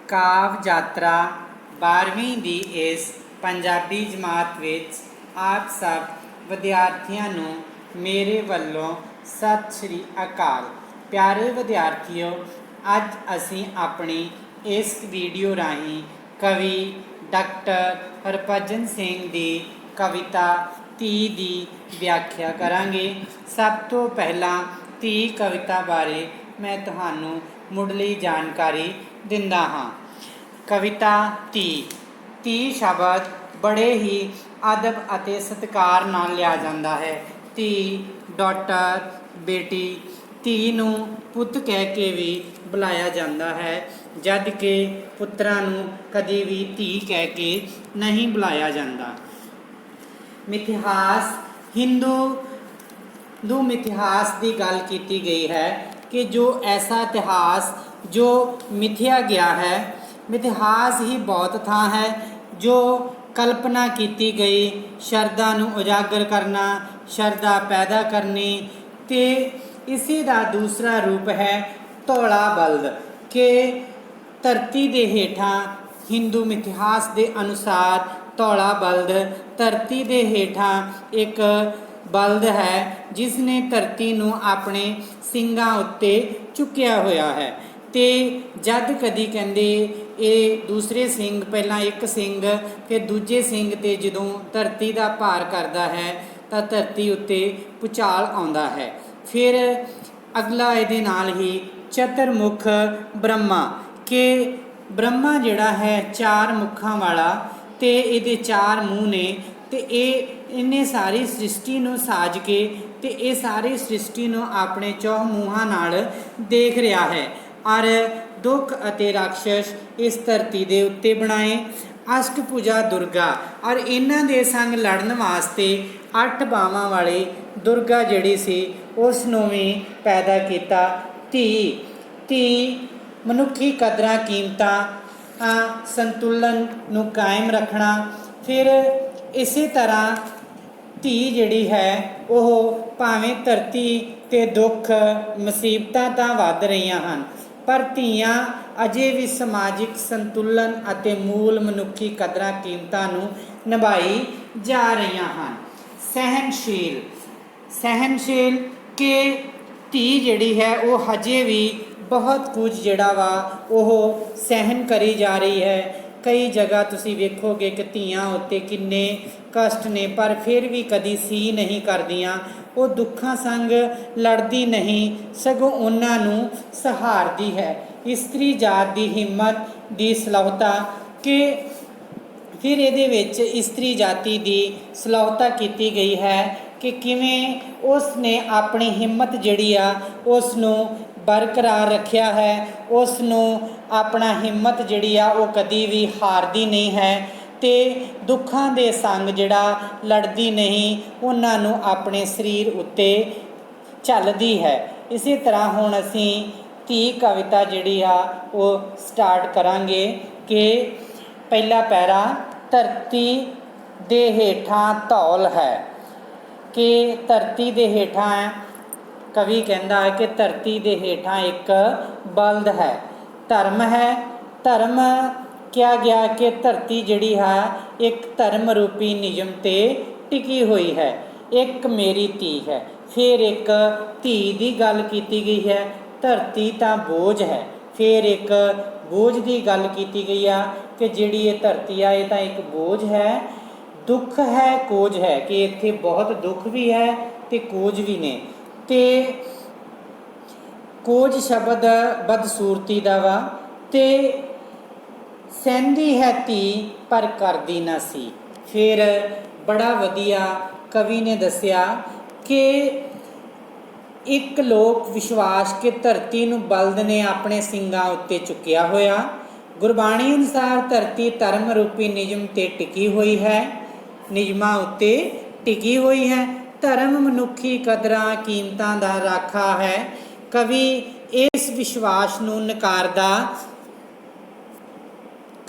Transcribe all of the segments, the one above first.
ਕਾਵਿ ਯਾਤਰਾ 12ਵੀਂ ਦੀ ਇਸ ਪੰਜਾਬੀ ਜਮਾਤ ਵਿੱਚ ਆਪ ਸਭ ਵਿਦਿਆਰਥੀਆਂ ਨੂੰ ਮੇਰੇ ਵੱਲੋਂ ਸਤਿ ਸ਼੍ਰੀ ਅਕਾਲ। ਪਿਆਰੇ ਵਿਦਿਆਰਥੀਓ, ਅੱਜ ਅਸੀਂ ਆਪਣੀ ਇਸ ਵੀਡੀਓ ਰਾਹੀਂ ਕਵੀ ਡਾਕਟਰ ਹਰਭਜਨ ਸਿੰਘ ਦੀ ਕਵਿਤਾ ਧੀ ਦੀ ਵਿਆਖਿਆ ਕਰਾਂਗੇ। ਸਭ ਤੋਂ ਪਹਿਲਾਂ ਧੀ ਕਵਿਤਾ ਬਾਰੇ ਮੈਂ ਤੁਹਾਨੂੰ ਮੁੱਢਲੀ ਜਾਣਕਾਰੀ ਦਿੰਦਾ ਹਾਂ। ਕਵਿਤਾ ਧੀ ਸ਼ਬਦ ਬੜੇ ਹੀ ਅਦਬ ਅਤੇ ਸਤਿਕਾਰ ਨਾਲ ਲਿਆ ਜਾਂਦਾ ਹੈ। ਧੀ, ਡਾਟਰ, ਬੇਟੀ। ਧੀ ਨੂੰ ਪੁੱਤ ਕਹਿ ਕੇ ਵੀ ਬੁਲਾਇਆ ਜਾਂਦਾ ਹੈ, ਜਦ ਕਿ ਪੁੱਤਰਾਂ ਨੂੰ ਕਦੇ ਵੀ ਧੀ ਕਹਿ ਕੇ ਨਹੀਂ ਬੁਲਾਇਆ ਜਾਂਦਾ। ਮਿਥਿਹਾਸ ਹਿੰਦੂ ਮਿਥਿਹਾਸ ਦੀ ਗੱਲ ਕੀਤੀ ਗਈ ਹੈ ਕਿ ਜੋ ਐਸਾ ਇਤਿਹਾਸ ਜੋ ਮਿਥਿਆ ਗਿਆ ਹੈ। ਮਿਥਿਹਾਸ ਹੀ ਬਹੁਤ ਥਾਂ ਹੈ ਜੋ ਕਲਪਨਾ ਕੀਤੀ ਗਈ ਸ਼ਰਧਾ ਨੂੰ ਉਜਾਗਰ ਕਰਨਾ, ਸ਼ਰਧਾ ਪੈਦਾ ਕਰਨੀ। ਅਤੇ ਇਸੇ ਦਾ ਦੂਸਰਾ ਰੂਪ ਹੈ ਧੌਲਾ ਬਲਦ, ਕਿ ਧਰਤੀ ਦੇ ਹੇਠਾਂ ਹਿੰਦੂ ਮਿਥਿਹਾਸ ਦੇ ਅਨੁਸਾਰ ਧੌਲਾ ਬਲਦ ਧਰਤੀ ਦੇ ਹੇਠਾਂ ਇੱਕ ਬਲਦ ਹੈ ਜਿਸ ਨੇ ਧਰਤੀ ਨੂੰ ਆਪਣੇ ਸਿੰਗਾਂ ਉੱਤੇ ਚੁੱਕਿਆ ਹੋਇਆ ਹੈ। ਅਤੇ ਜਦ ਕਦੀ ਕਹਿੰਦੇ ਇਹ ਦੂਸਰੇ ਸਿੰਗ, ਪਹਿਲਾਂ ਇੱਕ ਸਿੰਗ ਫਿਰ ਦੂਜੇ ਸਿੰਗ 'ਤੇ ਜਦੋਂ ਧਰਤੀ ਦਾ ਭਾਰ ਕਰਦਾ ਹੈ ਤਾਂ ਧਰਤੀ ਉੱਤੇ ਭੂਚਾਲ ਆਉਂਦਾ ਹੈ। ਫਿਰ ਅਗਲਾ ਇਹਦੇ ਨਾਲ ਹੀ ਚਤੁਰਮੁਖ ਬ੍ਰਹਮਾ, ਕਿ ਬ੍ਰਹਮਾ ਜਿਹੜਾ ਹੈ 4 ਮੁੱਖਾਂ ਵਾਲਾ ਅਤੇ ਇਹਦੇ 4 ਮੂੰਹ ਨੇ, ਅਤੇ ਇਹਨੇ ਸਾਰੀ ਸ੍ਰਿਸ਼ਟੀ ਨੂੰ ਸਾਜ ਕੇ ਅਤੇ ਇਹ ਸਾਰੀ ਸ੍ਰਿਸ਼ਟੀ ਨੂੰ ਆਪਣੇ 4 ਮੂੰਹਾਂ ਨਾਲ ਦੇਖ ਰਿਹਾ ਹੈ। ਔਰ ਦੁੱਖ ਅਤੇ ਰਾਖਸ਼ ਇਸ ਧਰਤੀ ਦੇ ਉੱਤੇ ਬਣਾਏ। ਅਸ਼ਟਭੁਜਾ ਦੁਰਗਾ, ਔਰ ਇਹਨਾਂ ਦੇ ਸੰਗ ਲੜਨ ਵਾਸਤੇ 8 ਬਾਹਾਂ ਵਾਲੀ ਦੁਰਗਾ ਜਿਹੜੀ ਸੀ ਉਸ ਨੂੰ ਵੀ ਪੈਦਾ ਕੀਤਾ। ਧੀ ਮਨੁੱਖੀ ਕਦਰਾਂ ਕੀਮਤਾਂ ਸੰਤੁਲਨ ਨੂੰ ਕਾਇਮ ਰੱਖਣਾ। ਫਿਰ ਇਸੇ ਤਰ੍ਹਾਂ ਧੀ ਜਿਹੜੀ ਹੈ ਉਹ ਭਾਵੇਂ ਧਰਤੀ 'ਤੇ ਦੁੱਖ ਮੁਸੀਬਤਾਂ ਤਾਂ ਵੱਧ ਰਹੀਆਂ ਹਨ, ਪਰ ਧੀਆਂ ਅਜੇ ਵੀ ਸਮਾਜਿਕ ਸੰਤੁਲਨ ਅਤੇ ਮੂਲ ਮਨੁੱਖੀ ਕਦਰਾਂ ਕੀਮਤਾਂ ਨੂੰ ਨਿਭਾਈ ਜਾ ਰਹੀਆਂ ਹਨ। ਸਹਿਨਸ਼ੀਲ ਕਿ ਧੀ ਜਿਹੜੀ ਹੈ ਉਹ ਹਜੇ ਵੀ ਬਹੁਤ ਕੁਝ ਜਿਹੜਾ ਵਾ ਉਹ ਸਹਿਨ ਕਰੀ ਜਾ ਰਹੀ ਹੈ। ਕਈ ਜਗ੍ਹਾ ਤੁਸੀਂ ਵੇਖੋਗੇ ਕਿ ਧੀਆਂ ਉੱਤੇ ਕਿੰਨੇ ਕਸ਼ਟ ਨੇ, ਪਰ ਫਿਰ ਵੀ ਕਦੀ ਸੀ ਨਹੀਂ ਕਰਦੀਆਂ। ਉਹ ਦੁੱਖਾਂ ਸੰਗ ਲੜਦੀ ਨਹੀਂ, ਸਗੋਂ ਉਹਨਾਂ ਨੂੰ ਸਹਾਰਦੀ ਹੈ। ਇਸਤਰੀ ਜਾਤ ਦੀ ਹਿੰਮਤ ਦੀ ਸਲਾਹੁਤਾ, ਕਿ ਫਿਰ ਇਹਦੇ ਵਿੱਚ ਇਸਤਰੀ ਜਾਤੀ ਦੀ ਸਲਾਹੁਤਾ ਕੀਤੀ ਗਈ ਹੈ ਕਿ ਕਿਵੇਂ ਉਸ ਨੇ ਆਪਣੀ ਹਿੰਮਤ ਜਿਹੜੀ ਆ ਉਸ ਨੂੰ ਬਰਕਰਾਰ ਰੱਖਿਆ ਹੈ। ਉਸ ਨੂੰ ਆਪਣਾ ਹਿੰਮਤ ਜਿਹੜੀ ਆ ਉਹ ਕਦੀ ਵੀ ਹਾਰਦੀ ਨਹੀਂ ਹੈ, ਅਤੇ ਦੁੱਖਾਂ ਦੇ ਸੰਗ ਜਿਹੜਾ ਲੜਦੀ ਨਹੀਂ, ਉਹਨਾਂ ਨੂੰ ਆਪਣੇ ਸਰੀਰ ਉੱਤੇ ਝੱਲਦੀ ਹੈ। ਇਸੇ ਤਰ੍ਹਾਂ ਹੁਣ ਅਸੀਂ ਧੀ ਕਵਿਤਾ ਜਿਹੜੀ ਆ ਉਹ ਸਟਾਰਟ ਕਰਾਂਗੇ। ਕਿ ਪਹਿਲਾ ਪੈਰਾ, ਧਰਤੀ ਦੇ ਹੇਠਾਂ ਧੌਲ ਹੈ। ਕਿ ਧਰਤੀ ਦੇ ਹੇਠਾਂ ਕਵੀ ਕਹਿੰਦਾ ਹੈ ਕਿ ਧਰਤੀ ਦੇ ਹੇਠਾਂ ਇੱਕ ਬਲਦ ਹੈ। ਧਰਮ ਹੈ। ਧਰਮ ਕਿਹਾ ਗਿਆ ਕਿ ਧਰਤੀ ਜਿਹੜੀ ਹੈ ਇੱਕ ਧਰਮ ਰੂਪੀ ਨਿਯਮ 'ਤੇ ਟਿਕੀ ਹੋਈ ਹੈ। ਇੱਕ ਮੇਰੀ ਧੀ ਹੈ। ਫਿਰ ਇੱਕ ਧੀ ਦੀ ਗੱਲ ਕੀਤੀ ਗਈ ਹੈ। ਧਰਤੀ ਤਾਂ ਬੋਝ ਹੈ। ਫਿਰ ਇੱਕ ਬੋਝ ਦੀ ਗੱਲ ਕੀਤੀ ਗਈ ਆ ਕਿ ਜਿਹੜੀ ਇਹ ਧਰਤੀ ਆ ਇਹ ਤਾਂ ਇੱਕ ਬੋਝ ਹੈ। ਦੁੱਖ ਹੈ, ਕੋਝ ਹੈ, ਕਿ ਇੱਥੇ ਬਹੁਤ ਦੁੱਖ ਵੀ ਹੈ ਅਤੇ ਕੋਝ ਵੀ ਨੇ। ਅਤੇ ਕੋਝ ਸ਼ਬਦ ਬਦਸੂਰਤੀ ਦਾ ਵਾ, ਅਤੇ ਸਹਿੰਦੀ ਹੈ ਧੀ ਪਰ ਕਰਦੀ ਨਾ ਸੀ। ਫਿਰ ਬੜਾ ਵਧੀਆ ਕਵੀ ਨੇ ਦੱਸਿਆ ਕਿ ਇੱਕ ਲੋਕ ਵਿਸ਼ਵਾਸ ਕਿ ਧਰਤੀ ਨੂੰ ਬਲਦ ਨੇ ਆਪਣੇ ਸਿੰਗਾਂ ਉੱਤੇ ਚੁੱਕਿਆ ਹੋਇਆ। ਗੁਰਬਾਣੀ ਅਨੁਸਾਰ ਧਰਤੀ ਧਰਮ ਰੂਪੀ ਨਿਯਮ 'ਤੇ ਟਿਕੀ ਹੋਈ ਹੈ, ਨਿਯਮਾਂ ਉੱਤੇ ਟਿਕੀ ਹੋਈ ਹੈ। ਧਰਮ ਮਨੁੱਖੀ ਕਦਰਾਂ ਕੀਮਤਾਂ ਦਾ ਰਾਖਾ ਹੈ। ਕਵੀ ਇਸ ਵਿਸ਼ਵਾਸ ਨੂੰ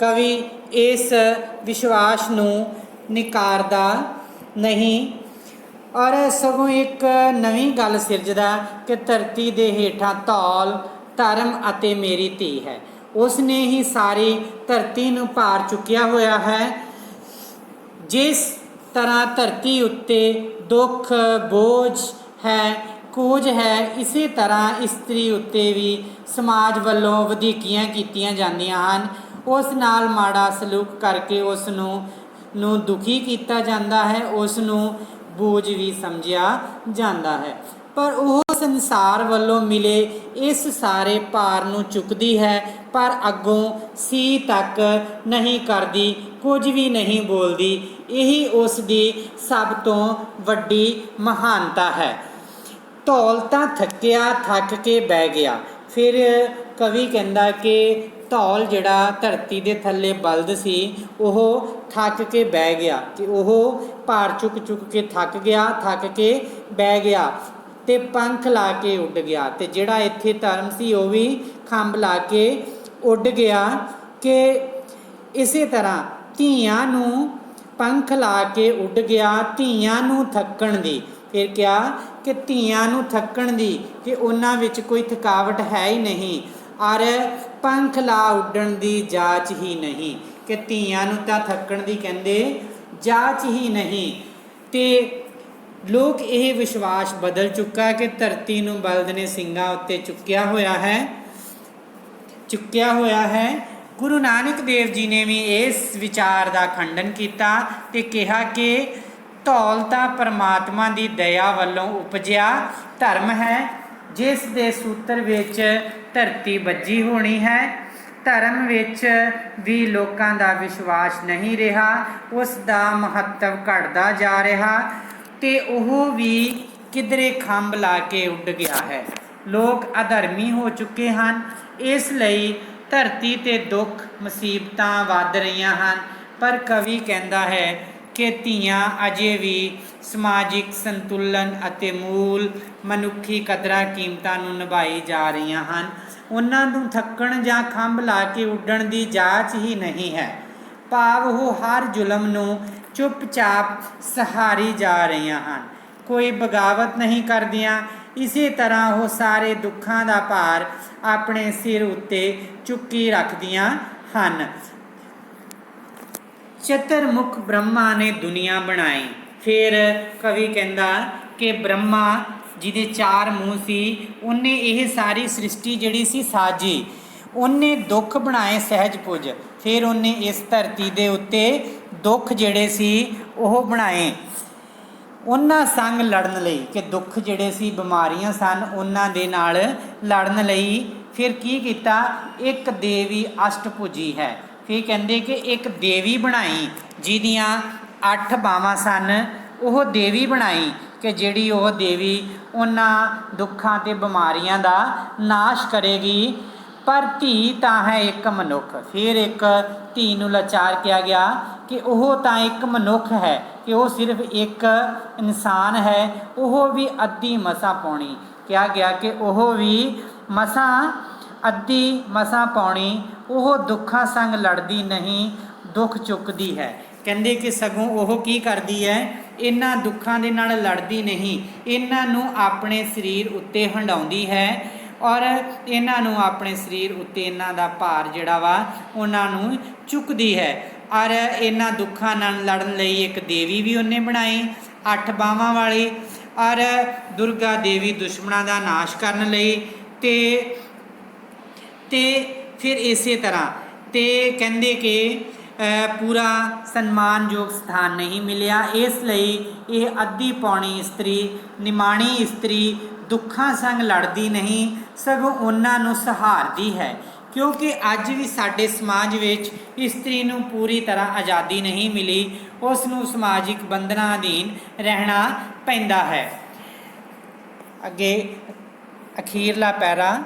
ਨਕਾਰਦਾ ਨਹੀਂ, ਔਰ ਸਗੋਂ ਇੱਕ ਨਵੀਂ ਗੱਲ ਸਿਰਜਦਾ ਕਿ ਧਰਤੀ ਦੇ ਹੇਠਾਂ ਧੌਲ, ਧਰਮ ਅਤੇ ਮੇਰੀ ਧੀ ਹੈ। उसने ही सारी धरती ਨੂੰ ਭਾਰ ਚੁੱਕਿਆ ਹੋਇਆ ਹੈ। जिस तरह धरती उत्ते दुख बोझ है कूझ है, इसी तरह इस्त्री उत्ते भी समाज ਵੱਲੋਂ ਵਧੀਕੀਆਂ ਕੀਤੀਆਂ ਜਾਂਦੀਆਂ ਹਨ। ਉਸ ਨਾਲ ਮਾੜਾ ਸਲੂਕ ਕਰਕੇ ਉਸ ਨੂੰ ਦੁਖੀ ਕੀਤਾ ਜਾਂਦਾ ਹੈ, ਉਸ ਨੂੰ ਬੋਝ ਵੀ ਸਮਝਿਆ ਜਾਂਦਾ ਹੈ। ਪਰ ਉਹ ਸੰਸਾਰ ਵੱਲੋਂ ਮਿਲੇ ਇਸ ਸਾਰੇ ਭਾਰ ਨੂੰ ਚੁੱਕਦੀ ਹੈ, ਪਰ ਅੱਗੋਂ ਸੀ ਤੱਕ ਨਹੀਂ ਕਰਦੀ, ਕੁਝ ਵੀ ਨਹੀਂ ਬੋਲਦੀ। ਇਹੀ ਉਸ ਦੀ ਸਭ ਤੋਂ ਵੱਡੀ ਮਹਾਨਤਾ ਹੈ। ਧੌਲ ਤਾਂ ਥੱਕਿਆ, ਥੱਕ ਕੇ ਬਹਿ ਗਿਆ। ਫਿਰ ਕਵੀ ਕਹਿੰਦਾ ਕਿ ਧੌਲ ਜਿਹੜਾ ਧਰਤੀ ਦੇ ਥੱਲੇ ਬਲਦ ਸੀ ਉਹ ਥੱਕ ਕੇ ਬਹਿ ਗਿਆ, ਕਿ ਉਹ ਭਾਰ ਚੁੱਕ ਚੁੱਕ ਕੇ ਥੱਕ ਗਿਆ, ਥੱਕ ਕੇ ਬਹਿ ਗਿਆ ਅਤੇ ਪੰਖ ਲਾ ਕੇ ਉੱਡ ਗਿਆ। ਅਤੇ ਜਿਹੜਾ ਇੱਥੇ ਧਰਮ ਸੀ ਉਹ ਵੀ ਖੰਭ ਲਾ ਕੇ ਉੱਡ ਗਿਆ। ਕਿ ਇਸੇ ਤਰ੍ਹਾਂ ਧੀਆਂ ਨੂੰ ਪੰਖ ਲਾ ਕੇ ਉੱਡ ਗਿਆ, ਧੀਆਂ ਨੂੰ ਥੱਕਣ ਦੀ। ਫਿਰ ਕਿਹਾ ਕਿ ਧੀਆਂ ਨੂੰ ਥੱਕਣ ਦੀ, ਕਿ ਉਹਨਾਂ ਵਿੱਚ ਕੋਈ ਥਕਾਵਟ ਹੈ ਹੀ ਨਹੀਂ, ਔਰ ਪੰਖ ਲਾ ਉੱਡਣ ਦੀ ਜਾਚ ਹੀ ਨਹੀਂ, ਕਿ ਧੀਆਂ ਨੂੰ ਤਾਂ ਥੱਕਣ ਦੀ ਕਹਿੰਦੇ ਜਾਚ ਹੀ ਨਹੀਂ। ਅਤੇ ਲੋਕ ਇਹ ਵਿਸ਼ਵਾਸ ਬਦਲ ਚੁੱਕਾ ਕਿ ਧਰਤੀ ਨੂੰ ਬਲਦ ਨੇ ਸਿੰਘਾਂ ਉੱਤੇ ਚੁੱਕਿਆ ਹੋਇਆ ਹੈ। ਗੁਰੂ ਨਾਨਕ ਦੇਵ ਜੀ ਨੇ ਵੀ ਇਸ ਵਿਚਾਰ ਦਾ ਖੰਡਨ ਕੀਤਾ ਅਤੇ ਕਿਹਾ ਕਿ ਧੌਲ ਤਾਂ ਪਰਮਾਤਮਾ ਦੀ ਦਇਆ ਵੱਲੋਂ ਉਪਜਿਆ ਧਰਮ ਹੈ, ਜਿਸ ਦੇ ਸੂਤਰ ਵਿੱਚ ਧਰਤੀ ਬੱਝੀ ਹੋਣੀ ਹੈ। ਧਰਮ ਵਿੱਚ ਵੀ ਲੋਕਾਂ ਦਾ ਵਿਸ਼ਵਾਸ ਨਹੀਂ ਰਿਹਾ, ਉਸ ਦਾ ਮਹੱਤਵ ਘਟਦਾ ਜਾ ਰਿਹਾ ਅਤੇ ਉਹ ਵੀ ਕਿਧਰੇ ਖੰਭ ਲਾ ਕੇ ਉੱਡ ਗਿਆ ਹੈ। ਲੋਕ ਅਧਰਮੀ ਹੋ ਚੁੱਕੇ ਹਨ, ਇਸ ਲਈ ਧਰਤੀ 'ਤੇ ਦੁੱਖ ਮੁਸੀਬਤਾਂ ਵੱਧ ਰਹੀਆਂ ਹਨ। ਪਰ ਕਵੀ ਕਹਿੰਦਾ ਹੈ ਕਿ ਧੀਆਂ ਅਜੇ ਵੀ ਸਮਾਜਿਕ ਸੰਤੁਲਨ ਅਤੇ ਮੂਲ ਮਨੁੱਖੀ ਕਦਰਾਂ ਕੀਮਤਾਂ ਨੂੰ ਨਿਭਾਈ ਜਾ ਰਹੀਆਂ ਹਨ। ਉਹਨਾਂ ਨੂੰ ਥੱਕਣ ਜਾਂ ਖੰਭ ਲਾ ਕੇ ਉੱਡਣ ਦੀ ਜਾਚ ਹੀ ਨਹੀਂ ਹੈ, ਭਾਵ ਉਹ ਹਰ ਜ਼ੁਲਮ ਨੂੰ ਚੁੱਪਚਾਪ ਸਹਾਰੀ ਜਾ ਰਹੀਆਂ ਹਨ, ਕੋਈ ਬਗਾਵਤ ਨਹੀਂ ਕਰਦੀਆਂ। ਇਸੇ ਤਰ੍ਹਾਂ ਉਹ ਸਾਰੇ ਦੁੱਖਾਂ ਦਾ ਭਾਰ ਆਪਣੇ ਸਿਰ ਉੱਤੇ ਚੁੱਕੀ ਰੱਖਦੀਆਂ ਹਨ। ਚਤੁਰਮੁਖ ਬ੍ਰਹਮਾ ਨੇ ਦੁਨੀਆ ਬਣਾਈ। ਫਿਰ ਕਵੀ ਕਹਿੰਦਾ ਕਿ ਬ੍ਰਹਮਾ ਜਿਹਦੇ 4 ਮੂੰਹ ਸੀ, ਉਹਨੇ ਇਹ ਸਾਰੀ ਸ੍ਰਿਸ਼ਟੀ ਜਿਹੜੀ ਸੀ ਸਾਜੀ, ਉਹਨੇ ਦੁੱਖ ਬਣਾਏ ਸਹਿਜ ਪੁਜ। ਫਿਰ ਉਹਨੇ ਇਸ ਧਰਤੀ ਦੇ ਉੱਤੇ ਦੁੱਖ ਜਿਹੜੇ ਸੀ ਉਹ ਬਣਾਏ ਉਹਨਾਂ ਸੰਗ ਲੜਨ ਲਈ, ਕਿ ਦੁੱਖ ਜਿਹੜੇ ਸੀ ਬਿਮਾਰੀਆਂ ਸਨ ਉਹਨਾਂ ਦੇ ਨਾਲ ਲੜਨ ਲਈ। ਫਿਰ ਕੀ ਕੀਤਾ, ਇੱਕ ਦੇਵੀ ਅਸ਼ਟਭੁਜੀ ਹੈ। ਫਿਰ ਕਹਿੰਦੇ ਕਿ ਇੱਕ ਦੇਵੀ ਬਣਾਈ ਜਿਹਦੀਆਂ 8 ਬਾਹਾਂ ਸਨ, ਉਹ ਦੇਵੀ ਬਣਾਈ, ਕਿ ਜਿਹੜੀ ਉਹ ਦੇਵੀ ਉਹਨਾਂ ਦੁੱਖਾਂ ਅਤੇ ਬਿਮਾਰੀਆਂ ਦਾ ਨਾਸ਼ ਕਰੇਗੀ। ਪਰ ਧੀ ਤਾਂ ਹੈ ਇੱਕ ਮਨੁੱਖ। ਫਿਰ ਇੱਕ ਧੀ ਨੂੰ ਲਾਚਾਰ ਕਿਹਾ ਗਿਆ ਕਿ ਉਹ ਤਾਂ ਇੱਕ ਮਨੁੱਖ ਹੈ, ਕਿ ਉਹ ਸਿਰਫ ਇੱਕ ਇਨਸਾਨ ਹੈ, ਉਹ ਵੀ ਅੱਧੀ ਮਸਾਂ ਪਾਉਣੀ। ਕਿਹਾ ਗਿਆ ਕਿ ਉਹ ਵੀ ਅੱਧੀ ਮਸਾਂ ਪਾਉਣੀ। ਉਹ ਦੁੱਖਾਂ ਸੰਗ ਲੜਦੀ ਨਹੀਂ, ਦੁੱਖ ਚੁੱਕਦੀ ਹੈ। ਕਹਿੰਦੇ ਕਿ ਸਗੋਂ ਉਹ ਕੀ ਕਰਦੀ ਹੈ, ਇਹਨਾਂ ਦੁੱਖਾਂ ਦੇ ਨਾਲ ਲੜਦੀ ਨਹੀਂ, ਇਹਨਾਂ ਨੂੰ ਆਪਣੇ ਸਰੀਰ ਉੱਤੇ ਹੰਢਾਉਂਦੀ ਹੈ, ਔਰ ਇਹਨਾਂ ਨੂੰ ਆਪਣੇ ਸਰੀਰ ਉੱਤੇ ਇਹਨਾਂ ਦਾ ਭਾਰ ਜਿਹੜਾ ਵਾ ਉਹਨਾਂ ਨੂੰ ਚੁੱਕਦੀ ਹੈ। ਔਰ ਇਹਨਾਂ ਦੁੱਖਾਂ ਨਾਲ ਲੜਨ ਲਈ ਇੱਕ ਦੇਵੀ ਵੀ ਉਹਨੇ ਬਣਾਈ 8 ਬਾਹਾਂ ਵਾਲੀ, ਔਰ ਦੁਰਗਾ ਦੇਵੀ ਦੁਸ਼ਮਣਾਂ ਦਾ ਨਾਸ਼ ਕਰਨ ਲਈ। ਤੇ ਫਿਰ ਇਸੇ ਤਰ੍ਹਾਂ ਤੇ ਕਹਿੰਦੇ ਕਿ ਪੂਰਾ ਸਨਮਾਨਯੋਗ ਸਥਾਨ ਨਹੀਂ ਮਿਲਿਆ, ਇਸ ਲਈ ਇਹ ਅੱਧੀ ਪੌਣੀ ਇਸਤਰੀ, ਨਿਮਾਣੀ ਇਸਤਰੀ ਦੁੱਖਾਂ ਸੰਗ ਲੜਦੀ ਨਹੀਂ, ਸਗੋਂ ਉਹਨਾਂ ਨੂੰ ਸਹਾਰਦੀ ਹੈ। ਕਿਉਂਕਿ ਅੱਜ ਵੀ ਸਾਡੇ ਸਮਾਜ ਵਿੱਚ ਇਸਤਰੀ ਨੂੰ ਪੂਰੀ ਤਰ੍ਹਾਂ ਆਜ਼ਾਦੀ ਨਹੀਂ ਮਿਲੀ, ਉਸ ਨੂੰ ਸਮਾਜਿਕ ਬੰਧਨਾਂ ਅਧੀਨ ਰਹਿਣਾ ਪੈਂਦਾ ਹੈ। ਅੱਗੇ ਅਖੀਰਲਾ ਪੈਰਾ,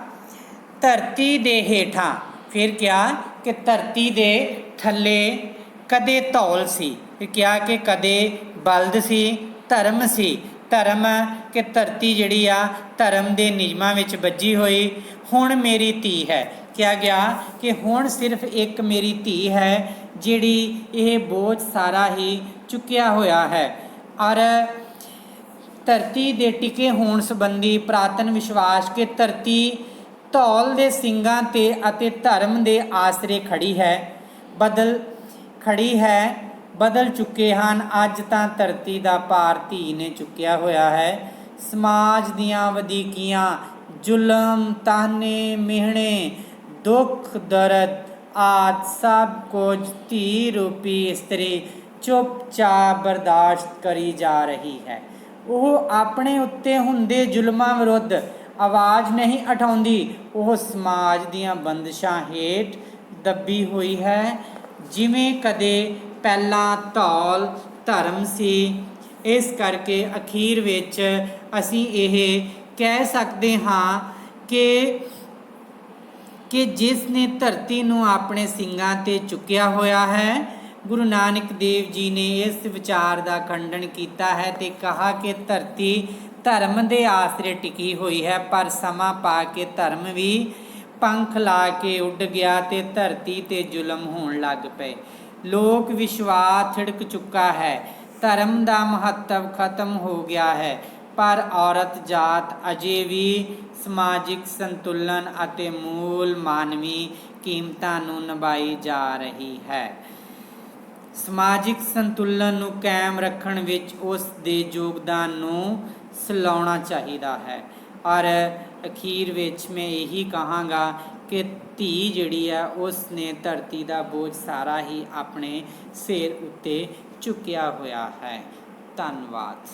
ਧਰਤੀ ਦੇ ਹੇਠਾਂ। ਫਿਰ ਕਿਹਾ ਕਿ ਧਰਤੀ ਦੇ ਥੱਲੇ ਕਦੇ ਧੌਲ ਸੀ, ਫਿਰ ਕਿਹਾ ਕਿ ਕਦੇ ਬਲਦ ਸੀ, ਧਰਮ ਸੀ। ਧਰਮ ਕਿ ਧਰਤੀ ਜਿਹੜੀ ਆ ਧਰਮ ਦੇ ਨਿਯਮਾਂ ਵਿੱਚ ਬੱਝੀ ਹੋਈ। ਹੁਣ ਮੇਰੀ ਧੀ ਹੈ। ਕਿਹਾ ਗਿਆ ਕਿ ਹੁਣ ਸਿਰਫ ਇੱਕ ਮੇਰੀ ਧੀ ਹੈ ਜਿਹੜੀ ਇਹ ਬੋਝ ਸਾਰਾ ਹੀ ਚੁੱਕਿਆ ਹੋਇਆ ਹੈ। ਔਰ ਧਰਤੀ ਦੇ ਟਿਕੇ ਹੋਣ ਸੰਬੰਧੀ ਪੁਰਾਤਨ ਵਿਸ਼ਵਾਸ ਕਿ ਧੌਲ ਦੇ ਸਿੰਘਾਂ ਤੇ ਅਤੇ ਧਰਮ ਦੇ ਆਸਰੇ ਬਦਲ ਚੁੱਕੇ ਹਨ। ਅੱਜ ਤਾਂ ਧਰਤੀ ਦਾ ਭਾਰ ਧੀ ਨੇ ਚੁੱਕਿਆ ਹੋਇਆ ਹੈ। ਸਮਾਜ ਦੀਆਂ ਵਧੀਕੀਆਂ, ਜ਼ੁਲਮ, ਤਾਹਨੇ, ਮਿਹਣੇ, ਦੁੱਖ, ਦਰਦ ਆਦਿ ਸਭ ਕੁਝ ਧੀ ਰੂਪੀ ਇਸਤਰੀ ਚੁੱਪਚਾਪ ਬਰਦਾਸ਼ਤ ਕਰੀ ਜਾ ਰਹੀ ਹੈ। ਉਹ ਆਪਣੇ ਉੱਤੇ ਹੁੰਦੇ ਜ਼ੁਲਮਾਂ ਵਿਰੁੱਧ ਆਵਾਜ਼ ਨਹੀਂ ਉਠਾਉਂਦੀ। ਉਹ ਸਮਾਜ ਦੀਆਂ ਬੰਦਿਸ਼ਾਂ ਹੇਠ ਦੱਬੀ ਹੋਈ ਹੈ। ਜਿਵੇਂ ਕਦੇ ਪਹਿਲਾਂ ਧੌਲ ਧਰਮ ਸੀ, ਇਸ ਕਰਕੇ ਅਖੀਰ ਵਿੱਚ ਅਸੀਂ ਇਹ ਕਹਿ ਸਕਦੇ ਹਾਂ ਕਿ ਜਿਸ ਨੇ ਧਰਤੀ ਨੂੰ ਆਪਣੇ ਸਿੰਘਾਂ 'ਤੇ ਚੁੱਕਿਆ ਹੋਇਆ ਹੈ। ਗੁਰੂ ਨਾਨਕ ਦੇਵ ਜੀ ਨੇ ਇਸ ਵਿਚਾਰ ਦਾ ਖੰਡਨ ਕੀਤਾ ਹੈ ਅਤੇ ਕਿਹਾ ਕਿ ਧਰਤੀ ਧਰਮ ਦੇ ਆਸਰੇ ਟਿਕੀ ਹੋਈ ਹੈ, ਪਰ ਸਮਾਂ ਪਾ ਕੇ ਧਰਮ ਵੀ ਪੰਖ ਲਾ ਕੇ ਉੱਡ ਗਿਆ ਅਤੇ ਧਰਤੀ 'ਤੇ ਜ਼ੁਲਮ ਹੋਣ ਲੱਗ ਪਏ। ਲੋਕ ਵਿਸ਼ਵਾਸ ਥਿੜਕ ਚੁੱਕਾ ਹੈ, ਧਰਮ ਦਾ ਮਹੱਤਵ ਖਤਮ ਹੋ ਗਿਆ ਹੈ, ਪਰ ਔਰਤ ਜਾਤ ਅਜੇ ਵੀ ਸਮਾਜਿਕ ਸੰਤੁਲਨ ਅਤੇ ਮੂਲ ਮਾਨਵੀ ਕੀਮਤਾਂ ਨੂੰ ਨਿਭਾਈ ਜਾ ਰਹੀ ਹੈ। ਸਮਾਜਿਕ ਸੰਤੁਲਨ ਨੂੰ ਕਾਇਮ ਰੱਖਣ ਵਿੱਚ ਉਸ ਦੇ ਯੋਗਦਾਨ ਨੂੰ ਸਲਾਹੁਣਾ ਚਾਹੀਦਾ ਹੈ। ਔਰ ਅਖੀਰ ਵਿੱਚ ਮੈਂ ਇਹੀ ਕਹਾਂਗਾ ਕਿ ਧੀ ਜਿਹੜੀ ਆ ਉਸ ਨੇ ਧਰਤੀ ਦਾ ਬੋਝ ਸਾਰਾ ਹੀ ਆਪਣੇ ਸਿਰ ਉੱਤੇ ਚੁੱਕਿਆ ਹੋਇਆ ਹੈ। ਧੰਨਵਾਦ।